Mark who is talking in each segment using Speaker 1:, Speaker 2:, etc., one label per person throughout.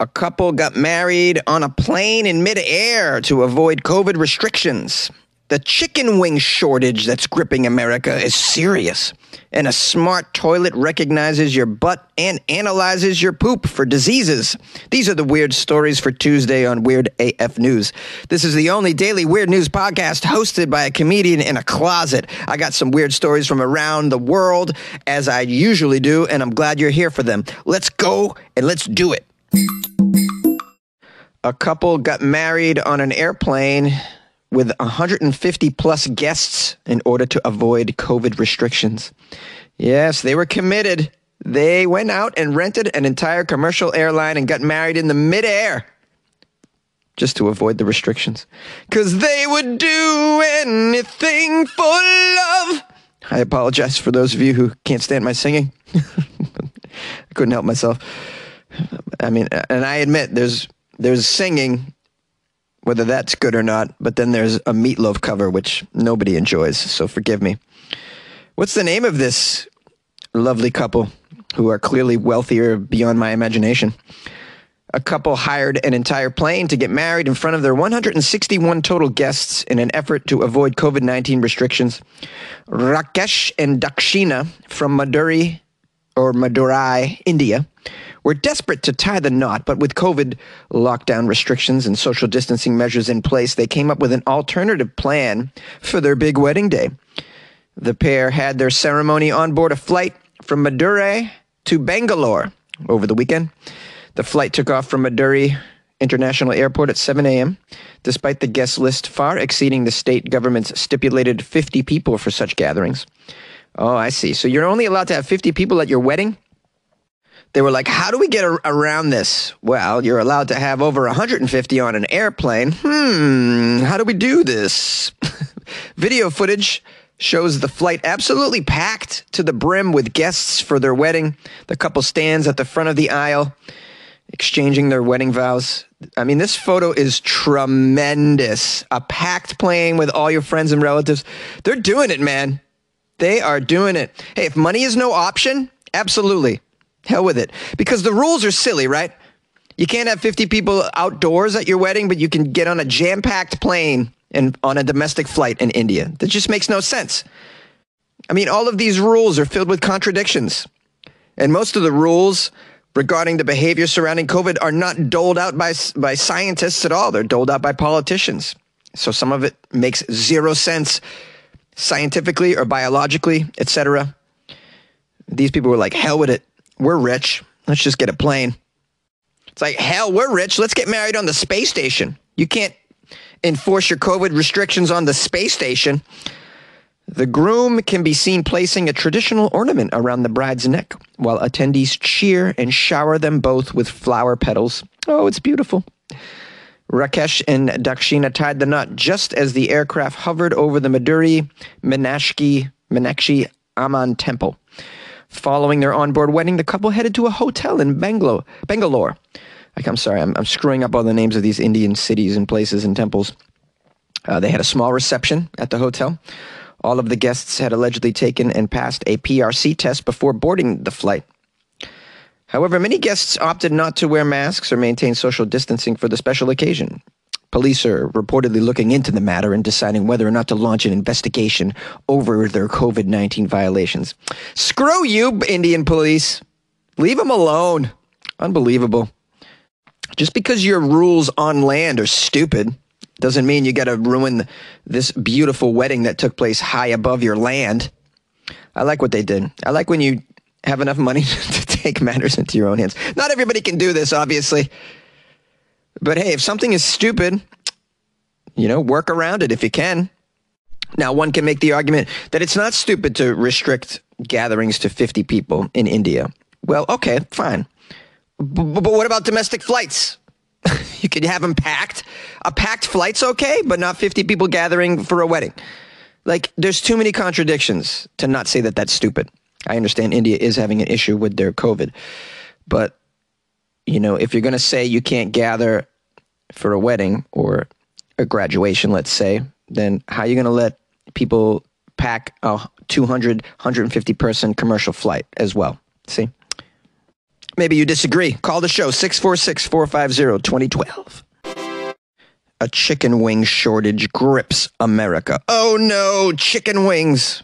Speaker 1: A couple got married on a plane in midair to avoid COVID restrictions. The chicken wing shortage that's gripping America is serious. And a smart toilet recognizes your butt and analyzes your poop for diseases. These are the weird stories for Tuesday on Weird AF News. This is the only daily weird news podcast hosted by a comedian in a closet. I got some weird stories from around the world, as I usually do, and I'm glad you're here for them. Let's go and let's do it. A couple got married on an airplane with 150 plus guests in order to avoid COVID restrictions. Yes, they were committed. They went out and rented an entire commercial airline and got married in the midair just to avoid the restrictions. 'Cause they would do anything for love. I apologize for those of you who can't stand my singing. I couldn't help myself. I mean, and I admit there's singing, whether that's good or not, but then there's a Meatloaf cover, which nobody enjoys, so forgive me. What's the name of this lovely couple who are clearly wealthier beyond my imagination? A couple hired an entire plane to get married in front of their 161 total guests in an effort to avoid COVID-19 restrictions. Rakesh and Dakshina from Madurai, India, were desperate to tie the knot, but with COVID lockdown restrictions and social distancing measures in place, they came up with an alternative plan for their big wedding day. The pair had their ceremony on board a flight from Madurai to Bangalore over the weekend. The flight took off from Madurai International Airport at 7 a.m., despite the guest list far exceeding the state government's stipulated 50 people for such gatherings. Oh, I see. So you're only allowed to have 50 people at your wedding? They were like, how do we get around this? Well, you're allowed to have over 150 on an airplane. How do we do this? Video footage shows the flight absolutely packed to the brim with guests for their wedding. The couple stands at the front of the aisle, exchanging their wedding vows. I mean, this photo is tremendous. A packed plane with all your friends and relatives. They're doing it, man. They are doing it. Hey, if money is no option, absolutely. Hell with it. Because the rules are silly, right? You can't have 50 people outdoors at your wedding, but you can get on a jam-packed plane and on a domestic flight in India. That just makes no sense. I mean, all of these rules are filled with contradictions. And most of the rules regarding the behavior surrounding COVID are not doled out by scientists at all. They're doled out by politicians. So some of it makes zero sense scientifically or biologically, etc. These people were like, hell with it. We're rich. Let's just get a plane. It's like, hell, we're rich. Let's get married on the space station. You can't enforce your COVID restrictions on the space station. The groom can be seen placing a traditional ornament around the bride's neck while attendees cheer and shower them both with flower petals. Oh, it's beautiful. Rakesh and Dakshina tied the knot just as the aircraft hovered over the Madurai Meenakshi Amman temple. Following their onboard wedding, the couple headed to a hotel in Bangalore. I'm sorry, I'm screwing up all the names of these Indian cities and places and temples. They had a small reception at the hotel. All of the guests had allegedly taken and passed a PRC test before boarding the flight. However, many guests opted not to wear masks or maintain social distancing for the special occasion. Police are reportedly looking into the matter and deciding whether or not to launch an investigation over their COVID-19 violations. Screw you, Indian police. Leave them alone. Unbelievable. Just because your rules on land are stupid doesn't mean you got to ruin this beautiful wedding that took place high above your land. I like what they did. I like when you have enough money to take matters into your own hands. Not everybody can do this, obviously. But hey, if something is stupid, work around it if you can. Now, one can make the argument that it's not stupid to restrict gatherings to 50 people in India. Well, okay, fine. But what about domestic flights? You could have them packed. A packed flight's okay, but not 50 people gathering for a wedding. Like, there's too many contradictions to not say that that's stupid. I understand India is having an issue with their COVID. But, if you're going to say you can't gather for a wedding or a graduation, let's say, then how are you going to let people pack a 200, 150 person commercial flight as well? See? Maybe you disagree. Call the show, 646-450-2012. A chicken wing shortage grips America. Oh no, chicken wings.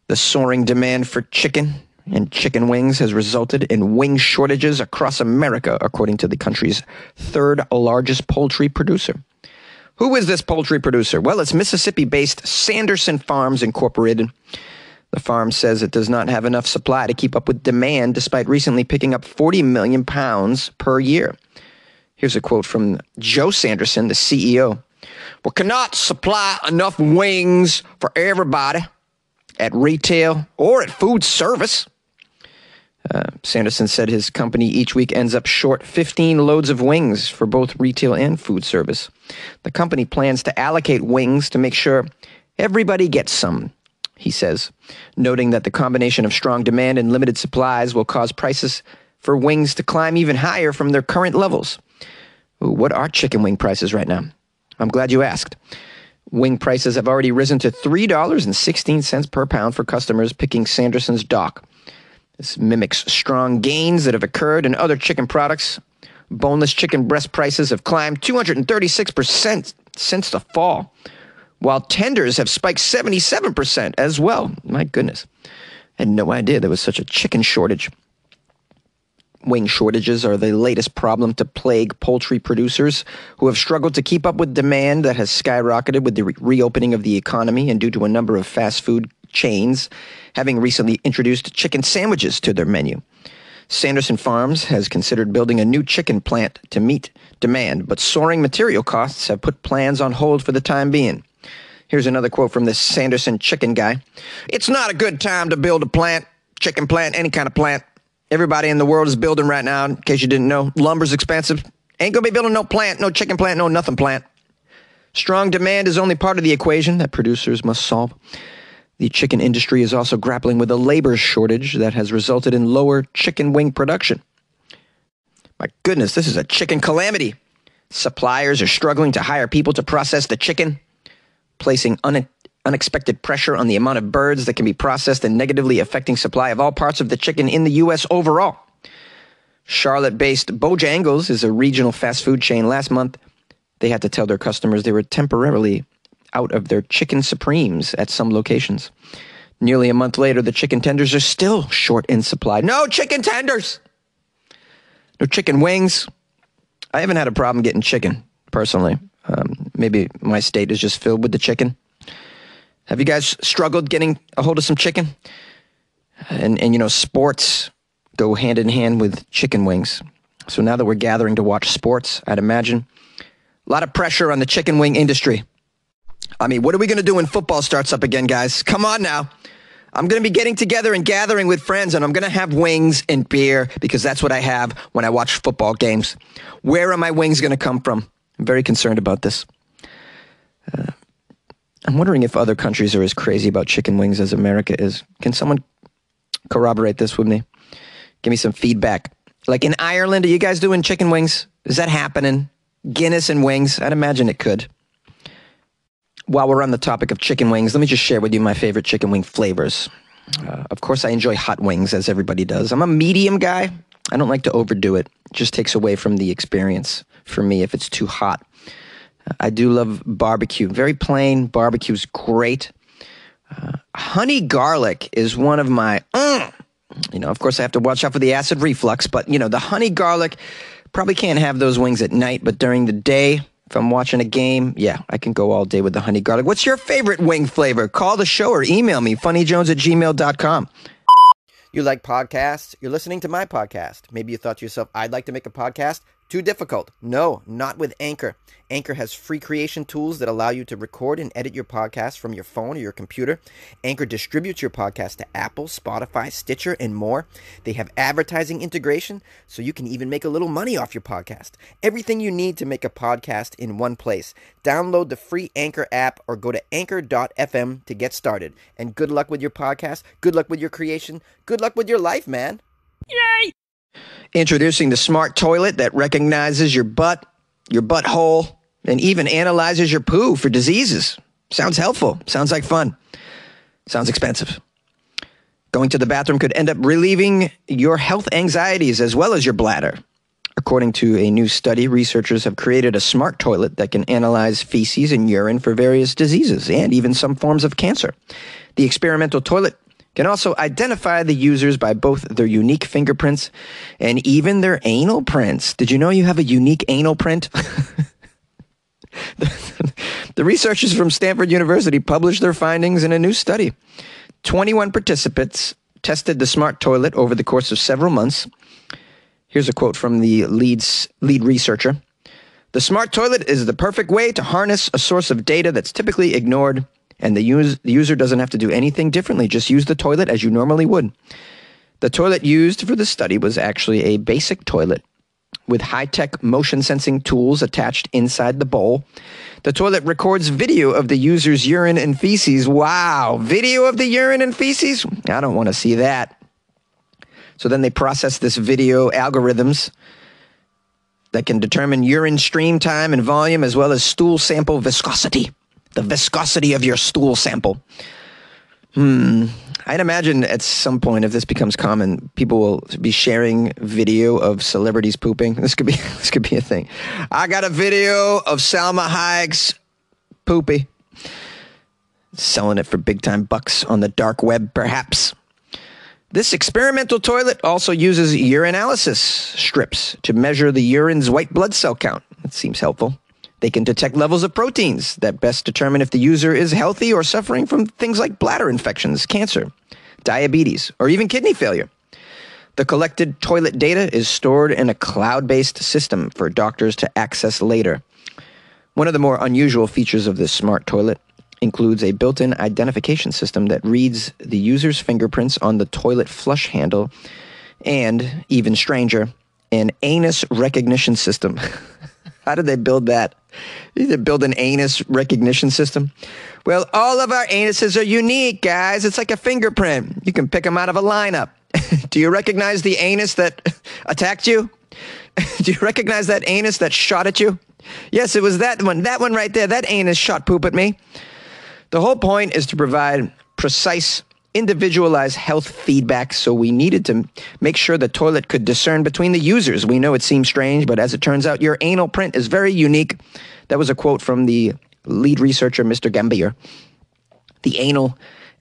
Speaker 1: The soaring demand for chicken and chicken wings has resulted in wing shortages across America, according to the country's third largest poultry producer. Who is this poultry producer? Well, it's Mississippi-based Sanderson Farms Incorporated. The farm says it does not have enough supply to keep up with demand, despite recently picking up 40 million pounds per year. Here's a quote from Joe Sanderson, the CEO. We cannot supply enough wings for everybody at retail or at food service. Sanderson said his company each week ends up short 15 loads of wings for both retail and food service. The company plans to allocate wings to make sure everybody gets some, he says, noting that the combination of strong demand and limited supplies will cause prices for wings to climb even higher from their current levels. Ooh, what are chicken wing prices right now? I'm glad you asked. Wing prices have already risen to $3.16 per pound for customers picking Sanderson's dock. This mimics strong gains that have occurred in other chicken products. Boneless chicken breast prices have climbed 236% since the fall, while tenders have spiked 77% as well. My goodness. I had no idea there was such a chicken shortage. Wing shortages are the latest problem to plague poultry producers who have struggled to keep up with demand that has skyrocketed with the reopening of the economy and due to a number of fast food chains having recently introduced chicken sandwiches to their menu. Sanderson Farms has considered building a new chicken plant to meet demand, but soaring material costs have put plans on hold for the time being. Here's another quote from this Sanderson chicken guy. It's not a good time to build a plant, chicken plant, any kind of plant. Everybody in the world is building right now, in case you didn't know. Lumber's expensive. Ain't gonna be building no plant, no chicken plant, no nothing plant. Strong demand is only part of the equation that producers must solve. The chicken industry is also grappling with a labor shortage that has resulted in lower chicken wing production. My goodness, this is a chicken calamity. Suppliers are struggling to hire people to process the chicken, placing unexpected pressure on the amount of birds that can be processed and negatively affecting supply of all parts of the chicken in the U.S. overall. Charlotte-based Bojangles is a regional fast food chain. Last month, they had to tell their customers they were temporarily out of their chicken supremes at some locations. Nearly a month later, the chicken tenders are still short in supply. No chicken tenders! No chicken wings. I haven't had a problem getting chicken, personally. Maybe my state is just filled with the chicken. Have you guys struggled getting a hold of some chicken? And you know, sports go hand in hand with chicken wings. So now that we're gathering to watch sports, I'd imagine a lot of pressure on the chicken wing industry. I mean, what are we going to do when football starts up again, guys? Come on now. I'm going to be getting together and gathering with friends, and I'm going to have wings and beer because that's what I have when I watch football games. Where are my wings going to come from? I'm very concerned about this. I'm wondering if other countries are as crazy about chicken wings as America is. Can someone corroborate this with me? Give me some feedback. Like in Ireland, are you guys doing chicken wings? Is that happening? Guinness and wings? I'd imagine it could. While we're on the topic of chicken wings, let me just share with you my favorite chicken wing flavors. Of course, I enjoy hot wings, as everybody does. I'm a medium guy. I don't like to overdo it. It just takes away from the experience for me if it's too hot. I do love barbecue. Very plain. Barbecue's great. Honey garlic is one of my... of course, I have to watch out for the acid reflux, but, the honey garlic, probably can't have those wings at night, but during the day... If I'm watching a game, yeah, I can go all day with the honey garlic. What's your favorite wing flavor? Call the show or email me, funnyjones@gmail.com. You like podcasts? You're listening to my podcast. Maybe you thought to yourself, I'd like to make a podcast. Too difficult. No, not with Anchor. Anchor has free creation tools that allow you to record and edit your podcast from your phone or your computer. Anchor distributes your podcast to Apple, Spotify, Stitcher, and more. They have advertising integration, so you can even make a little money off your podcast. Everything you need to make a podcast in one place. Download the free Anchor app or go to anchor.fm to get started. And good luck with your podcast. Good luck with your creation. Good luck with your life, man. Yay! Introducing the smart toilet that recognizes your butt, your butthole, and even analyzes your poo for diseases. Sounds helpful. Sounds like fun. Sounds expensive. Going to the bathroom could end up relieving your health anxieties as well as your bladder. According to a new study, researchers have created a smart toilet that can analyze feces and urine for various diseases and even some forms of cancer. The experimental toilet can also identify the users by both their unique fingerprints and even their anal prints. Did you know you have a unique anal print? The researchers from Stanford University published their findings in a new study. 21 participants tested the smart toilet over the course of several months. Here's a quote from the lead researcher. The smart toilet is the perfect way to harness a source of data that's typically ignored, and the user doesn't have to do anything differently. Just use the toilet as you normally would. The toilet used for the study was actually a basic toilet with high-tech motion-sensing tools attached inside the bowl. The toilet records video of the user's urine and feces. Wow, video of the urine and feces? I don't want to see that. So then they process this video algorithms that can determine urine stream time and volume as well as stool sample viscosity. The viscosity of your stool sample. I'd imagine at some point, if this becomes common, people will be sharing video of celebrities pooping. This could be a thing. I got a video of Salma Hayek's poopy. Selling it for big time bucks on the dark web, perhaps. This experimental toilet also uses urinalysis strips to measure the urine's white blood cell count. That seems helpful. They can detect levels of proteins that best determine if the user is healthy or suffering from things like bladder infections, cancer, diabetes, or even kidney failure. The collected toilet data is stored in a cloud-based system for doctors to access later. One of the more unusual features of this smart toilet includes a built-in identification system that reads the user's fingerprints on the toilet flush handle and, even stranger, an anus recognition system. How did they build that? They build an anus recognition system? Well, all of our anuses are unique, guys. It's like a fingerprint. You can pick them out of a lineup. Do you recognize the anus that attacked you? Do you recognize that anus that shot at you? Yes, it was that one. That one right there. That anus shot poop at me. The whole point is to provide precise, individualized health feedback, so we needed to make sure the toilet could discern between the users. We know it seems strange, but as it turns out, your anal print is very unique. That was a quote from the lead researcher, Mr. Gambier. The anal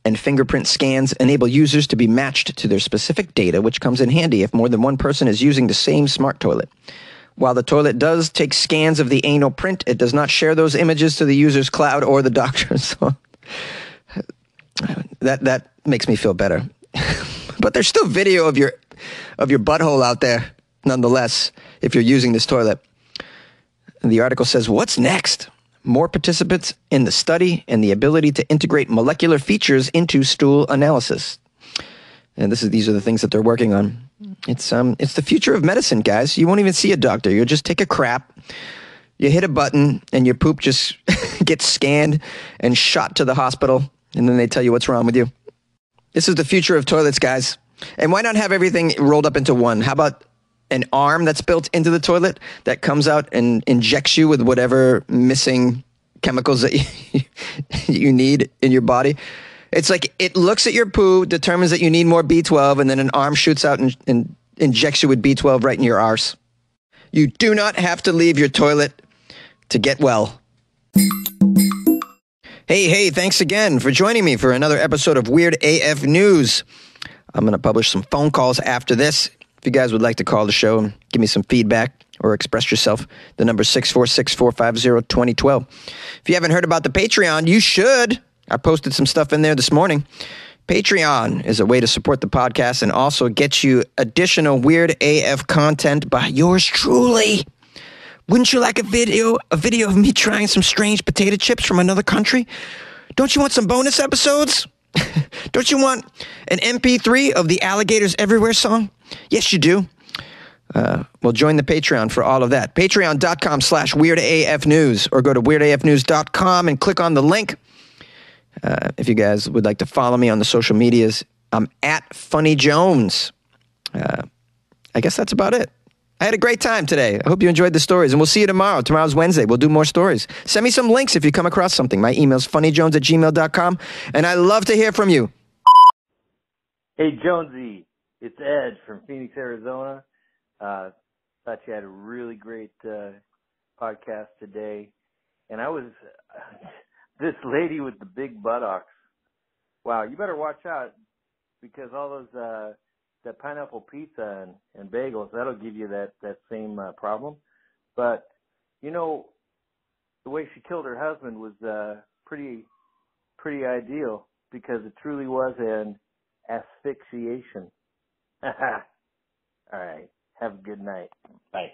Speaker 1: and fingerprint scans enable users to be matched to their specific data, which comes in handy if more than one person is using the same smart toilet. While the toilet does take scans of the anal print, it does not share those images to the user's cloud or the doctor's. So that makes me feel better. But there's still video of your butthole out there, nonetheless, if you're using this toilet. And the article says, what's next? More participants in the study and the ability to integrate molecular features into stool analysis. And these are the things that they're working on. It's the future of medicine, guys. You won't even see a doctor. You'll just take a crap, you hit a button, and your poop just gets scanned and shot to the hospital, and then they tell you what's wrong with you. This is the future of toilets, guys. And why not have everything rolled up into one? How about an arm that's built into the toilet that comes out and injects you with whatever missing chemicals that you need in your body? It's like it looks at your poo, determines that you need more B12, and then an arm shoots out and injects you with B12 right in your arse. You do not have to leave your toilet to get well. Hey, thanks again for joining me for another episode of Weird AF News. I'm going to publish some phone calls after this. If you guys would like to call the show and give me some feedback or express yourself, the number is 646-450-2012. If you haven't heard about the Patreon, you should. I posted some stuff in there this morning. Patreon is a way to support the podcast and also get you additional Weird AF content by yours truly. Wouldn't you like a video of me trying some strange potato chips from another country? Don't you want some bonus episodes? Don't you want an MP3 of the Alligators Everywhere song? Yes, you do. Well, join the Patreon for all of that. Patreon.com/WeirdAFNews or go to WeirdAFNews.com and click on the link. If you guys would like to follow me on the social medias, I'm at Funny Jones. I guess that's about it. I had a great time today. I hope you enjoyed the stories, and we'll see you tomorrow. Tomorrow's Wednesday. We'll do more stories. Send me some links if you come across something. My email's funnyjones@gmail.com, and I love to hear from you.
Speaker 2: Hey, Jonesy, it's Ed from Phoenix, Arizona. Thought you had a really great podcast today. And I was, this lady with the big buttocks. Wow, you better watch out because all those, that pineapple pizza and bagels, that'll give you that same problem. But, you know, the way she killed her husband was pretty ideal because it truly was an asphyxiation. All right. Have a good night. Bye.